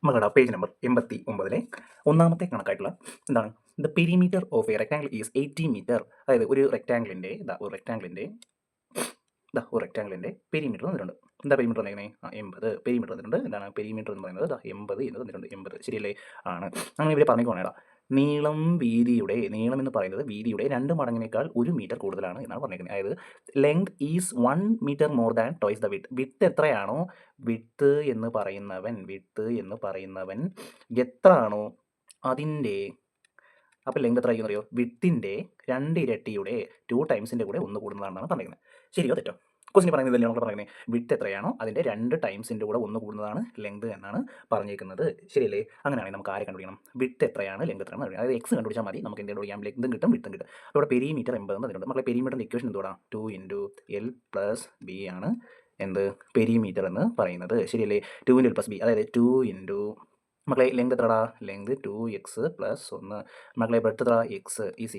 മകളുടെ page number 89 ഒന്നാമത്തെ കണക്കായിട്ടുള്ള എന്താണ് the perimeter of a rectangle is 80 metre. അതായത് ഒരു റെക്ടാംഗിളിൻ്റെ പെരിമീറ്റർ തന്നിട്ടുണ്ട്. എന്താ പെരിമീറ്റർ തന്നിരിക്കുന്നത്? 80 പെരിമീറ്റർ തന്നിട്ടുണ്ട്. എന്താണ് പെരിമീറ്റർ എന്ന് പറയുന്നത്? 80 എന്ന് തന്നിട്ടുണ്ട്. 80 ശരിയല്ലേ? ആണ്. അങ്ങനെ ഇവർ പറഞ്ഞേക്കോണേടാ നീളം എന്ന് പറയുന്നത് വീതിയുടെ 2 മടങ്ങിനേക്കാൾ 1 മീറ്റർ കൂടുതലാണ് എന്നാണ് പറഞ്ഞിരിക്കുന്നത്. അതായത് length is 1 metre more than twice the width. Width എത്രയാണോ വിഡ്ത്ത് എന്ന് പറയുന്നവൻ എത്രയാണോ അതിൻ്റെ അപ്പോൾ ലെങ്ത് എത്ര ആയിരിക്കും അറിയോ? വിഡ്ത്തിൻ്റെ 2 ഇരട്ടിയുടെ 2 ടൈംസിൻ്റെ കൂടെ 1 കൂടുന്നതാണെന്നാണ് പറഞ്ഞിരിക്കുന്നത്. ശരിയോ തെറ്റോ? ക്വസ്റ്റിന് പറയുന്നത് നമ്മൾ പറയുന്നത് വിഡ്ത്ത് എത്രയാണോ അതിൻ്റെ 2 ടൈംസിൻ്റെ കൂടെ 1 കൂടുന്നതാണ് ലെങ്ത് എന്നാണ് പറഞ്ഞിരിക്കുന്നത്. ശരിയല്ലേ? അങ്ങനെയാണെങ്കിൽ നമുക്ക് ആരെ കണ്ടുപിടിക്കണം? വിഡ്ത്ത് എത്രയാണ് ലെങ്ത് എത്രയാണ്? അതായത് എക്സ് കണ്ടുപിടിച്ചാൽ മതി. നമുക്ക് എന്ത് കണ്ടുപിടിക്കാം? ലെങ്തും കിട്ടും വിഡ്ത്തും കിട്ടും. അവിടെ പെരിമീറ്റർ 80 തന്നിട്ടുണ്ട്. നമ്മളെ പെരിമീറ്ററിൻ്റെ ഇക്വേഷൻ എന്തുവാ? 2 × L + B ആണ് എന്ത് പെരിമീറ്റർ എന്ന് പറയുന്നത്. ശരിയല്ലേ? 2 × L + B അതായത് 2 × മക്കളെ ലെങ്ത് എത്രടാ? Length 2x + 1. മക്കളെ ബ്രെഡ്ത്ത് എത്ര? x =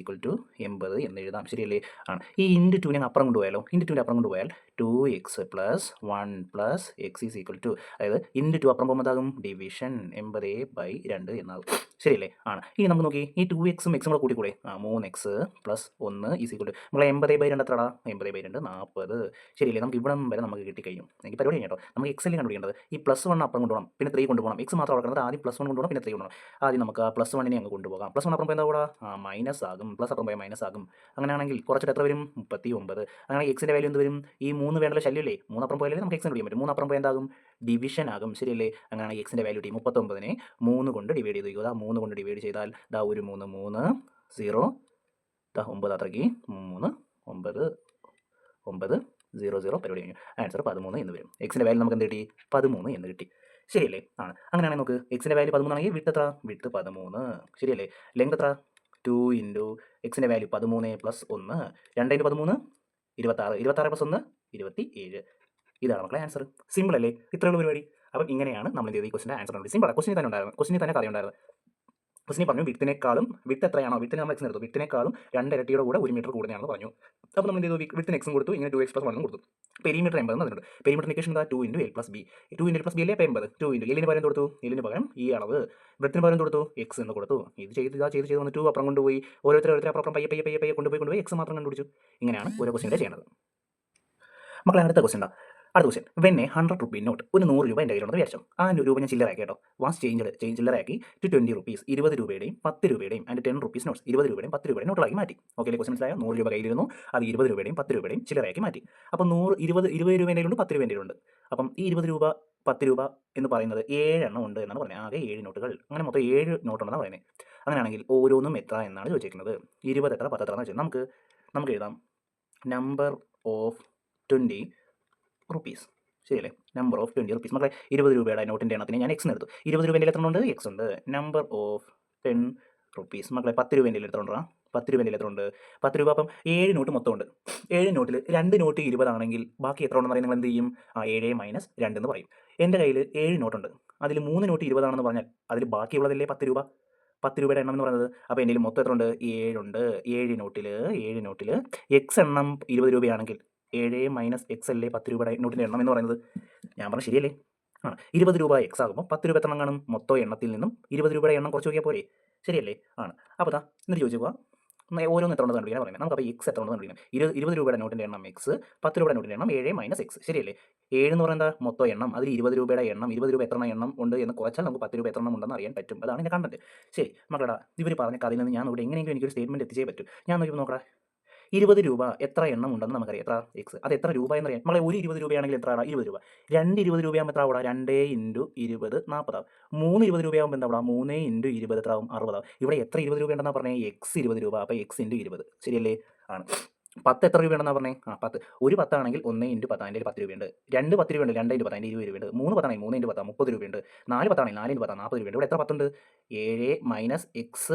80 എന്ന് എഴുതാം. ശരിയല്ലേ? ആണ്. ഈ ഇൻറ്റു 2 അപ്പുറം കൊണ്ടുപോയാലോ? ഇൻറ്റു 2 അപ്പുറം പോയാൽ 2x + 1 + x = അതായത് ഇൻറ്റു 2 അപ്പുറം പോകുമ്പോൾ എന്താകും? ഡിവിഷൻ 80/2 എന്നാകും. ശരിയല്ലേ? ആണ്. ഇനി നമുക്ക് നോക്കി ഈ 2x ഉം x കൂടെ കൂട്ടിക്കൂടെ? 3x + 1 = നമ്മളെ 80/2 എത്രടാ? 80/2 40. ശരിയല്ലേ? നമുക്ക് ഇവിടം വരെ നമുക്ക് കിട്ടിക്കഴിഞ്ഞു. എനിക്ക് പരിപാടി കേട്ടോ. നമുക്ക് x അല്ലേ കണ്ടുപിടിക്കേണ്ടത്. ഈ +1 അപ്പുറം കൊണ്ടുപോകണം, പിന്നെ 3 കൊണ്ടുപോകണം. x മാത്രം കിടക്കുന്നത് ആദ്യം +1 കൊണ്ടുപോകണം, പിന്നെ 3 കൊണ്ടുപോകണം. ആദ്യം നമുക്ക് ആ +1 അങ്ങ് കൊണ്ടുപോകാം. +1 അപ്പുറം പോയാൽ എന്താ കൂടാ? മൈനസ് ആകും. പ്ലസ് അപ്പുറം പോയാൽ മൈനസ് ആകും. അങ്ങനെയാണെങ്കിൽ കുറച്ചിട്ട് എത്ര വരും? 39. അങ്ങനെ എക്സിൻ്റെ വാല്യൂ എന്ത് വരും? ഈ 3 വേണ്ടല്ലോ ശല്യമില്ലേ? 3 അപ്പുറം പോയാലേ നമുക്ക് എക്സ് കണ്ടുപിടിക്കാൻ പറ്റും. 3 അപ്പുറം പോയാൽ എന്താകും? ഡിവിഷൻ ആകും. ശരിയല്ലേ? അങ്ങനെയാണെങ്കിൽ എക്സിൻ്റെ വാല്യൂ 39നെ 3 കൊണ്ട് ഡിവൈഡ് ചെയ്ത് വയ്ക്കുക. 3 കൊണ്ട് ഡിവൈഡ് ചെയ്താൽ ദാ ഒരു 3 3 0 9 അത്രയ്ക്ക് 3 9 9 0 0 പരിപാടി കഴിഞ്ഞു. ആൻസർ 13 എന്ന് വരും. എക്സിൻ്റെ വാല്യൂ നമുക്ക് എന്ത് കിട്ടി? 13 എന്ന് കിട്ടി. ശരിയല്ലേ? ആണ്. അങ്ങനെയാണെങ്കിൽ നമുക്ക് എക്സിൻ്റെ വാല്യൂ 13 ആണെങ്കിൽ വിഡ്ത്ത് എത്ര? വിഡ്ത്ത് 13. ശരിയല്ലേ? ലെങ്ത് എത്ര? 2 × എക്സിൻ്റെ വാല്യൂ 13 + 1 2 × 13 26 26 + 1 27. ഇതാണ് മക്കളെ ആൻസർ. സിമ്പിൾ അല്ലേ? ഇത്രയുള്ള പരിപാടി. അപ്പം ഇങ്ങനെയാണ് നമ്മൾ എന്ത് ചെയ്തത്? ഈ ക്വസ്റ്റിൻ്റെ ആൻസർ കണ്ടുപിടിച്ചത്. സിമ്പിൾ. ക്വസ്റ്റിന് തന്നെ കഥയുണ്ടായിരുന്നു. ക്വസ്റ്റിന് പറഞ്ഞു വിഡ്ത്ത് എത്രയാണോ വിഡ്ത്തിന് നമ്മൾ എക്സ് എടുത്തു, വിഡ്ത്തിനേക്കാളും 2 ഇരട്ടിയുടെ കൂടെ 1 മീറ്റർ കൂടുതലാണെന്ന് പറഞ്ഞു. അപ്പോൾ നമ്മൾ എന്ത് ചെയ്തു? വിഡ്ത്തിന് എക്സും കൊടുത്തു, ഇങ്ങനെ 2x + 1 കൊടുത്തു. പെരിമീറ്റർ 80 തന്നിട്ടുണ്ട്. പെരിമീറ്റർ ഇക്വേഷൻ എന്താ? 2 × L + B. 2 × L + B അല്ലേ? അപ്പോൾ 80. 2 × എല്ലിന് പകരം കൊടുത്തു, എല്ലിന് പകരം ഈ അളവ്, ബ്രെഡ്ത്തിന് പകരം കൊടുത്തു എക്സ് എന്ന് കൊടുത്തു. ഇത് ചെയ്ത് വന്നിട്ട് അപ്പുറം കൊണ്ടുപോയി ഓരോരുത്തർ അപ്പുറം പയ്യെ കൊണ്ടുപോയി എക്സ് മാത്രം കണ്ടുപിടിച്ചു. ഇങ്ങനെയാണ് ഓരോ ക്വസ്റ്റിൻ്റെ ചെയ്യേണ്ടത്. മക്കളെ അടുത്ത question when A 100 rupee note, ഒരു 100 രൂപ എൻ്റെ കയ്യിലുണ്ടെന്ന് വിചാരിച്ചു. ആ രൂപ ഞാൻ ചില്ലറാക്കി കേട്ടോ. വാസ് ചില്ലറാക്കി ടു 20 റുപ്പീസ്, 20 രൂപയുടെയും 10 രൂപയുടെയും ആൻഡ് 10 റുപ്പീസ് നോട്ട്സ്, 20 രൂപയുടെയും 10 രൂപയുടെയും നോട്ടുകളാക്കി മാറ്റി. ഓക്കെ അല്ലേ? ക്വസ്റ്റ്യൻ മനസ്സിലായോ? 100 രൂപ കയ്യിലിരുന്നു, അത് 20 രൂപയുടെയും 10 രൂപയുടെയും ചില്ലറയാക്കി മാറ്റി. അപ്പോൾ 20 രൂപ എൻ്റെ കയ്യിലുണ്ട്, 10 രൂപ എൻ്റെ കയ്യിലുണ്ട്. അപ്പം ഈ 20 രൂപ 10 രൂപ എന്ന് പറയുന്നത് 7 എണ്ണം ഉണ്ട് എന്നാണ് പറയുന്നത്. ആകെ 7 നോട്ടുകൾ, അങ്ങനെ മൊത്തം 7 നോട്ടുണ്ടെന്നാണ് പറയുന്നത്. അങ്ങനെയാണെങ്കിൽ ഓരോന്നും എത്ര എന്നാണ് ചോദിച്ചിരിക്കുന്നത്. 20 എത്ര 10 എത്ര എന്ന് വെച്ചാൽ നമുക്ക് എഴുതാം നമ്പർ ഓഫ് 20 റുപ്പീസ്. ശരിയല്ലേ? Number of 20 rupees. മക്കളെ 20 രൂപയുടെ നോട്ടിൻ്റെ എണ്ണത്തിന് ഞാൻ എക്സ് എടുത്തു. 20 രൂപേൻ്റെ എത്ര ഉണ്ട്? എക്സ് ഉണ്ട്. Number of 10 rupees. മക്കളെ 10 രൂപേൻ്റെ എത്ര ഉണ്ടാ? 10 രൂപേൻ്റെ എത്ര ഉണ്ട്? 10 രൂപ. അപ്പം 7 നോട്ട് മൊത്തം ഉണ്ട്. 7 നോട്ടിൽ 2 നോട്ട് 20 ആണെങ്കിൽ ബാക്കി എത്ര ഉണ്ടെന്ന് പറയുന്നത് നിങ്ങൾ എന്ത് ചെയ്യും? 7 - 2 എന്ന് പറയും. എൻ്റെ കയ്യിൽ 7 നോട്ടുണ്ട്. അതിൽ 3 നോട്ട് 20 ആണെന്ന് പറഞ്ഞാൽ അതിൽ ബാക്കിയുള്ളതല്ലേ 10 രൂപ? 10 രൂപയുടെ എണ്ണം എന്ന് പറയുന്നത്. അപ്പോൾ എൻ്റെ മൊത്തം എത്ര ഉണ്ട്? 7 ഉണ്ട്. 7 നോട്ടിൽ എക്സ് എണ്ണം 20 രൂപയാണെങ്കിൽ 7 - x അല്ലേ 10 രൂപയുടെ നോട്ടിൻ്റെ എണ്ണം എന്ന് പറയുന്നത്. ഞാൻ പറഞ്ഞത് ശരിയല്ലേ? 20 രൂപ എക്സ് ആകുമ്പോൾ 10 രൂപ എത്ര എണ്ണം കാണും? മൊത്തം എണ്ണത്തിൽ നിന്നും 20 രൂപയുടെ എണ്ണം കുറച്ച് നോക്കിയാൽ പോരെ? ശരിയല്ലേ? അപ്പോൾ എന്നിട്ട് ചോദിച്ചു പോവാം ഓരോന്ന് എത്ര ഉണ്ടെന്ന് കണ്ടുപിടിക്കാൻ പറയുന്നത്. നമുക്ക് അപ്പോൾ എക്സ് എത്ര ഉണ്ടെന്ന് കണ്ടുപിടിക്കണം. 20 രൂപയുടെ നോട്ടിൻ്റെ എണ്ണം എക്സ്, 10 രൂപയുടെ നോട്ടിൻ്റെ എണ്ണം 7 - x. ശരിയല്ലേ? 7 എന്ന് പറയുന്നത് മൊത്തം എണ്ണം, അതിൽ 20 രൂപയുടെ എണ്ണം, 20 രൂപ എത്ര എണ്ണം ഉണ്ട് എന്ന് കുറച്ചാൽ നമുക്ക് 10 രൂപ എത്ര എണ്ണം ഉണ്ടെന്ന് അറിയാൻ പറ്റും. അതാണ് എൻ്റെ കണ്ടന്റ്. ശരി മക്കളടാ, ഇവർ പറഞ്ഞ കഥയിൽ നിന്ന് ഞാൻ ഇവിടെ എങ്ങനെയെങ്കിലും എനിക്കൊരു സ്റ്റേറ്റ്മെൻറ്റ് എത്തിച്ചേ പറ്റും. ഞാൻ നോക്കിയപ്പോൾ നോക്കടാ, 20 രൂപ എത്ര എണ്ണം ഉണ്ടെന്ന് നമുക്കറിയാം. എത്ര? എക്സ്. അത് എത്ര രൂപ എന്നറിയാം. നമ്മളെ ഒരു 20 രൂപയാണെങ്കിൽ എത്ര? 20 രൂപ. 2 20 രൂപയാകുമ്പോൾ എത്ര ആവും? 2 × 20 40 ആവും. 3 20 രൂപയാകുമ്പോൾ എന്താ? 3 × 20 എത്ര ആവും? 60 ആവും. ഇവിടെ എത്ര 20 രൂപ ഉണ്ടെന്നാണ് പറഞ്ഞത്? എക്സ് 20 രൂപ. അപ്പോൾ എക്സ് × 20. ശരിയല്ലേ? ആണ്. 10 എത്ര രൂപയുണ്ടെന്നാണ് പറഞ്ഞത്? 10. ഒരു 10 ആണെങ്കിൽ 1 × 10 അതിൻ്റെ 10 രൂപയുണ്ട്. 2 10 രൂപയുണ്ട്, 2 × 10 അതിൻ്റെ 20 രൂപയുണ്ട്. 3 10 ആണെങ്കിൽ 3 × 10 30 രൂപയുണ്ട്. 4 10 ആണെങ്കിൽ 4 × 10 40 രൂപയുണ്ട്. ഇവിടെ എത്ര 10 ഉണ്ട്? 7 - x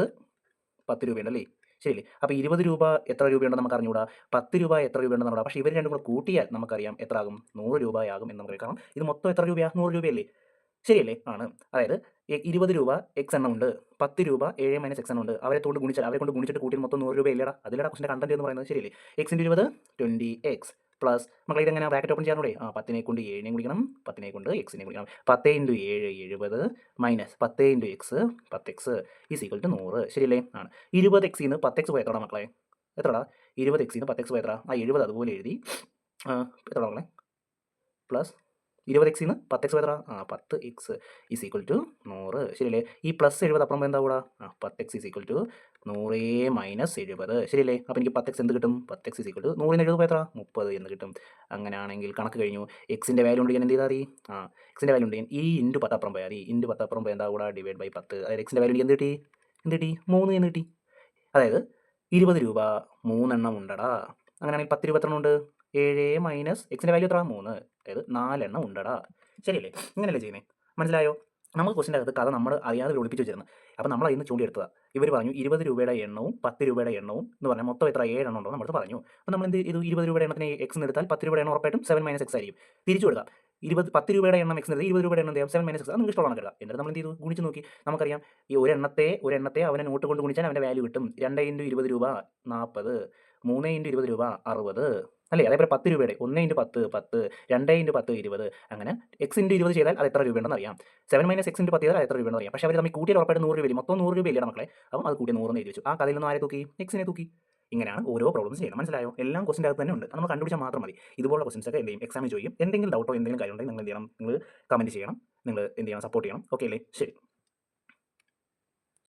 10 രൂപയുണ്ടല്ലേ? ശരിയല്ലേ? അപ്പോൾ 20 രൂപ എത്ര രൂപയുണ്ടെന്ന് നമുക്ക് അറിഞ്ഞുകൂടാ. 10 രൂപ എത്ര രൂപയുണ്ടെന്ന് അറിഞ്ഞുകൂടാ. പക്ഷേ ഇവർ രണ്ടും കൂടെ കൂട്ടിയാൽ നമുക്കറിയാം എത്ര ആകും? 100 രൂപയാകും എന്ന് നമുക്ക് കാരണം ഇത് മൊത്തം എത്ര രൂപയാണ്? 100 രൂപയല്ലേ? ശരിയല്ലേ? ആണ്. അതായത് 20 രൂപ എക്സ് എണ്ണം ഉണ്ട്, 10 രൂപ 7 - x എണ്ണം ഉണ്ട്. അവരെ കൊണ്ട് ഗുണിച്ചിട്ട് കൂട്ടിയാൽ മൊത്തം 100 രൂപ ഇല്ലടാ. അതിലടാ ക്വസ്റ്റിൻ്റെ കണ്ടന്റ് എന്ന് പറയുന്നത്. ശരിയല്ലേ? x × 20 20x, പ്ലസ് മക്കളെ ഇതെങ്ങനെ ബ്രാക്കറ്റ് ഓപ്പൺ ചെയ്യാനൂടെ 10നെ കൊണ്ട് 7നെയും ഗുണിക്കണം 10നെ കൊണ്ട് എക്സിനെ ഗുണിക്കണം 10 into 7 70 minus 10 into x 10x is equal to 100 ശരിയല്ലേ ആണ് 20x ന്ന് 10x പോയി എത്രടാ മക്കളെ എത്രടാ 20x ന്ന് 10x പോയി എത്ര 70 അതുപോലെ എഴുതി എത്രടാ മക്കളെ പ്ലസ് 20x ന്ന് 10x എത്ര 10x ഈസ് ഈക്വൽ ടു 100 ശരിയല്ലേ ഈ പ്ലസ് 70 അപ്പുറം എന്താ കൂടാ 10x is equal to 100 minus 70 ശരിയല്ലേ അപ്പോൾ എനിക്ക് 10x എന്ത് കിട്ടും 10x ഈസ് ഈക്വൽ ടു 100 എഴുതുമ്പോൾ എത്ര 30 എന്ന് കിട്ടും അങ്ങനെയാണെങ്കിൽ കണക്ക് കഴിഞ്ഞു എക്സിൻ്റെ വാല്യൂ ഉണ്ട് ഞാൻ എന്ത് ചെയ്താൽ മതി എക്സിൻ്റെ വാല്യൂ ഉണ്ട് ഞാൻ ഈ ഇൻറ്റു 10 അപ്പുറം പോയാൽ മതി ഇൻറ്റു 10 അപ്പുറം പോയി എന്താ കൂടാ ഡിവൈഡ് ബൈ 10 അതായത് എക്സിൻ്റെ വാല്യൂ എനിക്ക് എന്ത് കിട്ടി 3 എന്ന് കിട്ടി അതായത് 20 രൂപ 3 എണ്ണം ഉണ്ടടാ അങ്ങനെയാണെങ്കിൽ 10 രൂപ എത്ര ഉണ്ട് 7 മൈനസ് എക്സിൻ്റെ വാല്യൂ എത്ര 3 അതായത് 4 എണ്ണം ഉണ്ടടാ ശരിയല്ലേ ഇങ്ങനെയല്ലേ ചെയ്യുന്നത് മനസ്സിലായോ നമുക്ക് ക്വസ്റ്റിൻ്റെ അകത്ത് കഥ നമ്മൾ അറിയാതെ ഒളിപ്പിച്ച് വെച്ചിരുന്നു അപ്പോൾ നമ്മൾ അതിന് ചൂണ്ടിയെടുത്തതാണ് ഇവർ പറഞ്ഞു 20 രൂപയുടെ എണ്ണവും 10 രൂപയുടെ എണ്ണവും എന്ന് പറഞ്ഞാൽ മൊത്തം എത്ര 7 എണ്ണം ഉണ്ടോ നമ്മൾ പറഞ്ഞു അപ്പോൾ നമ്മൾ എന്ത് ഇത് 20 രൂപയുടെ എണ്ണത്തിന് എക്സ് എടുത്താൽ 10 രൂപയുടെ എണ്ണം ഉറപ്പായിട്ടും 7 മൈനസ് എക്സ് ആയിരിക്കും തിരിച്ചു കൊടുക്കാം 10 രൂപയുടെ എണ്ണം എക്സ് എടുത്താൽ 20 രൂപയുടെ എണ്ണം ചെയ്യാം 7 മൈനസ് എക്സ് അത് നിങ്ങൾക്ക് ഇഷ്ടമാണ് കേട്ടോ എന്നിട്ട് നമ്മൾ എന്ത് ചെയ്തു ഗുണിച്ച് നോക്കി നമുക്കറിയാം ഈ ഒരെണ്ണത്തെ അവനെ നോട്ട് കൊണ്ട് ഗുണിച്ചാൽ അവൻ്റെ വാല്യൂ കിട്ടും 2 ഇൻറ്റു 20 രൂപ 40 3 ഇൻറ്റു 20 രൂപ 60 അല്ലേ അതേപോലെ 10 രൂപയുടെ 1 ഇൻറ്റു 10 10 2 ഇൻറ്റു 10 20 അങ്ങനെ എക്സ് ഇൻറ്റു 20 ചെയ്താൽ അത് എത്ര രൂപയുണ്ടെന്ന് അറിയാം 7 മൈനസ് എക്സ് ഇൻറ്റു 10 ചെയ്താൽ അത് എത്ര രൂപയെന്ന് അറിയാം പക്ഷേ അവർ തമ്മിൽ കൂട്ടിയാൽ ഉറപ്പായിട്ട് 100 രൂപ മൊത്തം 100 രൂപയില്ല മക്കളെ അപ്പം അത് കൂട്ടി 100 എന്ന് എഴുതി വെച്ചു ആ കഥയിൽ നിന്ന് ആരെ തൂക്കി എക്സിനെ തൂക്കി ഇങ്ങനെയാണ് ഓരോ പ്രോബ്ലംസ് ചെയ്യുന്നത് മനസ്സിലായോ എല്ലാം ക്വസ്റ്റിൻ്റെ അകത്ത് തന്നെ ഉണ്ട് നമ്മൾ കണ്ടുപിടിച്ചാൽ മാത്രം മതി ഇതുപോലുള്ള ക്വസ്റ്റൻസ് ഒക്കെ എന്ത് ചെയ്യും എക്സാമിന് ചോദിക്കും എന്തെങ്കിലും ഡൗട്ടോ എന്തെങ്കിലും കാര്യം ഉണ്ടെങ്കിൽ നിങ്ങൾ എന്ത് ചെയ്യണം നിങ്ങൾ കമൻറ്റ് ചെയ്യണം നിങ്ങൾ എന്ത് ചെയ്യണം സപ്പോർട്ട് ചെയ്യണം ഓക്കെ അല്ലേ ശരി